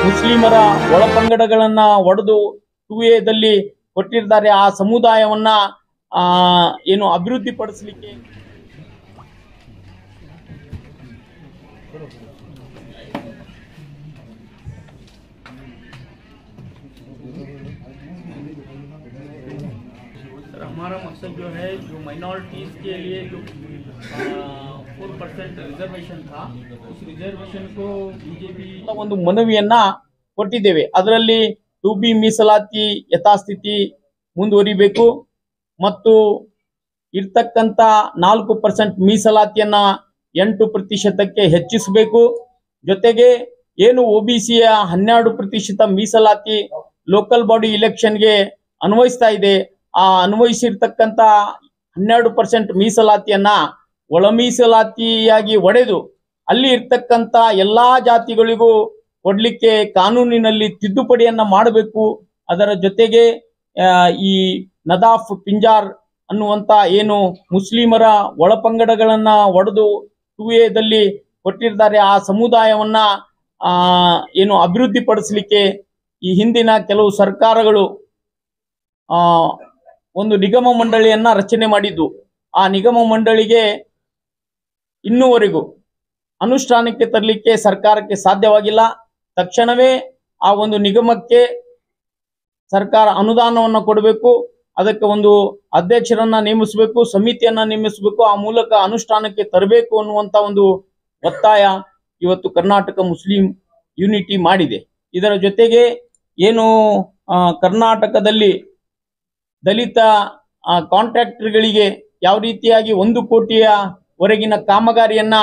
ಮುಸ್ಲಿಮರ ಒಳಪಂಗಡಗಳನ್ನ ಒಡೆದು 2A ಕೊಟ್ಟಿದ್ದಾರೆ. ಆ ಸಮುದಾಯವನ್ನ ಏನು ಅಭಿವೃದ್ಧಿ ಪಡಿಸಲಿಕ್ಕೆ हमारा मकसद जो है जो माइनॉरिटीज़ के लिए जो 4% रिजर्वेशन था उस रिजर्वेशन को बीजेपी ಒಂದು ಮನವಿಯನ್ನ ಕೊಟ್ಟಿದ್ದೇವೆ. ಅದರಲ್ಲಿ 2B ಮೀಸಲಾತಿ ಯಥಾಸ್ಥಿತಿ ಮುಂದುವರಿಬೇಕು ಮತ್ತು ಇರ್ತಕ್ಕಂತ 4% ಮೀಸಲಾತಿಯನ್ನ 8%ಕ್ಕೆ ಹೆಚ್ಚಿಸಬೇಕು. ಜೊತೆಗೆ ಏನು OBCಯ 12% ಮೀಸಲಾತಿ ಲೋಕಲ್ ಬಾಡಿ ಇಲೆಕ್ಷನ್ಗೆ ಅನ್ವಯಿಸ್ತಾ ಇದೆ, ಆ ಅನ್ವಯಿಸಿರ್ತಕ್ಕಂತ 12% ಮೀಸಲಾತಿಯನ್ನ ಒಳ ಮೀಸಲಾತಿಯಾಗಿ ಒಡೆದು ಅಲ್ಲಿ ಇರ್ತಕ್ಕಂತ ಎಲ್ಲಾ ಜಾತಿಗಳಿಗೂ ಕೊಡ್ಲಿಕ್ಕೆ ಕಾನೂನಿನಲ್ಲಿ ತಿದ್ದುಪಡಿಯನ್ನ ಮಾಡಬೇಕು. ಅದರ ಜೊತೆಗೆ ಈ ನದಾಫ್ ಪಿಂಜಾರ್ ಅನ್ನುವಂತ ಏನು ಮುಸ್ಲಿಮರ ಒಳಪಂಗಡಗಳನ್ನ ಒಡೆದು 2A ಕೊಟ್ಟಿದ್ದಾರೆ, ಆ ಸಮುದಾಯವನ್ನ ಏನು ಅಭಿವೃದ್ಧಿ ಪಡಿಸಲಿಕ್ಕೆ ಈ ಹಿಂದಿನ ಕೆಲವು ಸರ್ಕಾರಗಳು ಒಂದು ನಿಗಮ ಮಂಡಳಿಯನ್ನ ರಚನೆ ಮಾಡಿದ್ದು. ಆ ನಿಗಮ ಮಂಡಳಿಗೆ ಇನ್ನೂವರೆಗೂ ಅನುಷ್ಠಾನಕ್ಕೆ ತರಲಿಕ್ಕೆ ಸರ್ಕಾರಕ್ಕೆ ಸಾಧ್ಯವಾಗಿಲ್ಲ. ತಕ್ಷಣವೇ ಆ ಒಂದು ನಿಗಮಕ್ಕೆ ಸರ್ಕಾರ ಅನುದಾನವನ್ನು ಕೊಡಬೇಕು, ಅದಕ್ಕೆ ಒಂದು ಅಧ್ಯಕ್ಷರನ್ನ ನೇಮಿಸಬೇಕು, ಸಮಿತಿಯನ್ನ ನೇಮಿಸಬೇಕು, ಆ ಮೂಲಕ ಅನುಷ್ಠಾನಕ್ಕೆ ತರಬೇಕು ಅನ್ನುವಂತ ಒಂದು ಒತ್ತಾಯ ಇವತ್ತು ಕರ್ನಾಟಕ ಮುಸ್ಲಿಂ ಯೂನಿಟಿ ಮಾಡಿದೆ. ಇದರ ಜೊತೆಗೆ ಏನು ಕರ್ನಾಟಕದಲ್ಲಿ ದಲಿತ ಕಾಂಟ್ರಾಕ್ಟರ್ಗಳಿಗೆ ಯಾವ ರೀತಿಯಾಗಿ 1 ಕೋಟಿಯವರೆಗಿನ ಕಾಮಗಾರಿಯನ್ನ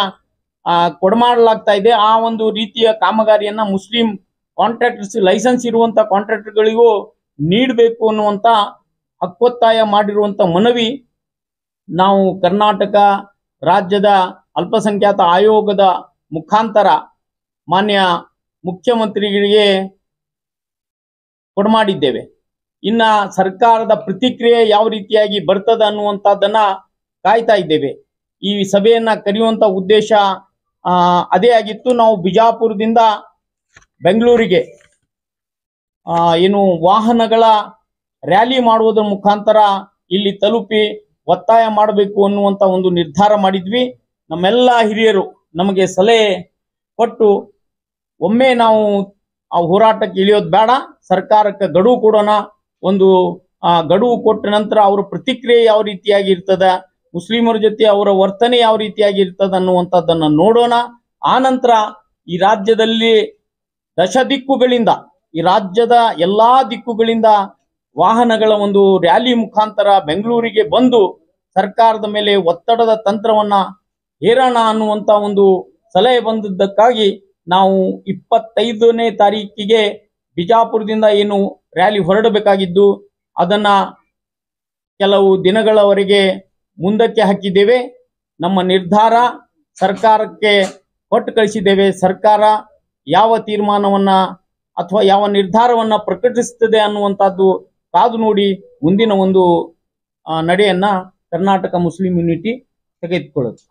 ಕೊಡಮಾಡಲಾಗ್ತಾ ಇದೆ, ಆ ಒಂದು ರೀತಿಯ ಕಾಮಗಾರಿಯನ್ನ ಮುಸ್ಲಿಂ ಕಾಂಟ್ರಾಕ್ಟರ್ಸ್ ಲೈಸೆನ್ಸ್ ಇರುವಂತ ಕಾಂಟ್ರಾಕ್ಟರ್ಗಳಿಗೂ ನೀಡಬೇಕು ಅನ್ನುವಂತ ಹಕ್ಕೊತ್ತಾಯ ಮಾಡಿರುವಂತ ಮನವಿ ನಾವು ಕರ್ನಾಟಕ ರಾಜ್ಯದ ಅಲ್ಪಸಂಖ್ಯಾತ ಆಯೋಗದ ಮುಖಾಂತರ ಮಾನ್ಯ ಮುಖ್ಯಮಂತ್ರಿಗಳಿಗೆ ಕೊಡಮಾಡಿದ್ದೇವೆ. ಇನ್ನ ಸರ್ಕಾರದ ಪ್ರತಿಕ್ರಿಯೆ ಯಾವ ರೀತಿಯಾಗಿ ಬರ್ತದ ಅನ್ನುವಂಥದ್ದನ್ನ ಕಾಯ್ತಾ ಇದ್ದೇವೆ. ಈ ಸಭೆಯನ್ನ ಕರೆಯುವಂತ ಉದ್ದೇಶ ಅದೇ ಆಗಿತ್ತು. ನಾವು ಬಿಜಾಪುರದಿಂದ ಬೆಂಗಳೂರಿಗೆ ಏನು ವಾಹನಗಳ ರ್ಯಾಲಿ ಮಾಡುವುದರ ಮುಖಾಂತರ ಇಲ್ಲಿ ತಲುಪಿ ಒತ್ತಾಯ ಮಾಡಬೇಕು ಅನ್ನುವಂತ ಒಂದು ನಿರ್ಧಾರ ಮಾಡಿದ್ವಿ. ನಮ್ಮೆಲ್ಲ ಹಿರಿಯರು ನಮಗೆ ಸಲಹೆ ಕೊಟ್ಟು ಒಮ್ಮೆ ನಾವು ಆ ಹೋರಾಟಕ್ಕೆ ಇಳಿಯೋದು ಬೇಡ, ಸರ್ಕಾರಕ್ಕೆ ಗಡುವು ಕೊಡೋಣ, ಒಂದು ಗಡುವು ಕೊಟ್ಟ ನಂತರ ಅವರ ಪ್ರತಿಕ್ರಿಯೆ ಯಾವ ರೀತಿಯಾಗಿ ಇರ್ತದ, ಮುಸ್ಲಿಮರ ಜೊತೆ ಅವರ ವರ್ತನೆ ಯಾವ ರೀತಿಯಾಗಿ ಇರ್ತದ ಅನ್ನುವಂಥದ್ದನ್ನ ನೋಡೋಣ. ಆ ನಂತರ ಈ ರಾಜ್ಯದಲ್ಲಿ ದಿಕ್ಕುಗಳಿಂದ, ಈ ರಾಜ್ಯದ ಎಲ್ಲಾ ದಿಕ್ಕುಗಳಿಂದ ವಾಹನಗಳ ಒಂದು ರ್ಯಾಲಿ ಮುಖಾಂತರ ಬೆಂಗಳೂರಿಗೆ ಬಂದು ಸರ್ಕಾರದ ಮೇಲೆ ಒತ್ತಡದ ತಂತ್ರವನ್ನ ಹೇರೋಣ ಅನ್ನುವಂತ ಒಂದು ಸಲಹೆ ಬಂದದ್ದಕ್ಕಾಗಿ ನಾವು 25ನೇ ತಾರೀಕಿಗೆ ಬಿಜಾಪುರದಿಂದ ಏನು ರ್ಯಾಲಿ ಹೊರಡಬೇಕಾಗಿದ್ದು ಅದನ್ನ ಕೆಲವು ದಿನಗಳವರೆಗೆ ಮುಂದಕ್ಕೆ ಹಾಕಿದ್ದೇವೆ. ನಮ್ಮ ನಿರ್ಧಾರ ಸರ್ಕಾರಕ್ಕೆ ಕೊಟ್ಟು ಕಳಿಸಿದ್ದೇವೆ. ಸರ್ಕಾರ ಯಾವ ತೀರ್ಮಾನವನ್ನ ಅಥವಾ ಯಾವ ನಿರ್ಧಾರವನ್ನ ಪ್ರಕಟಿಸುತ್ತದೆ ಅನ್ನುವಂಥದ್ದು ಕಾದು ನೋಡಿ ಮುಂದಿನ ಒಂದು ನಡೆಯನ್ನ ಕರ್ನಾಟಕ ಮುಸ್ಲಿಂ ಯೂನಿಟಿ ತೆಗೆದುಕೊಳ್ಳುತ್ತೆ.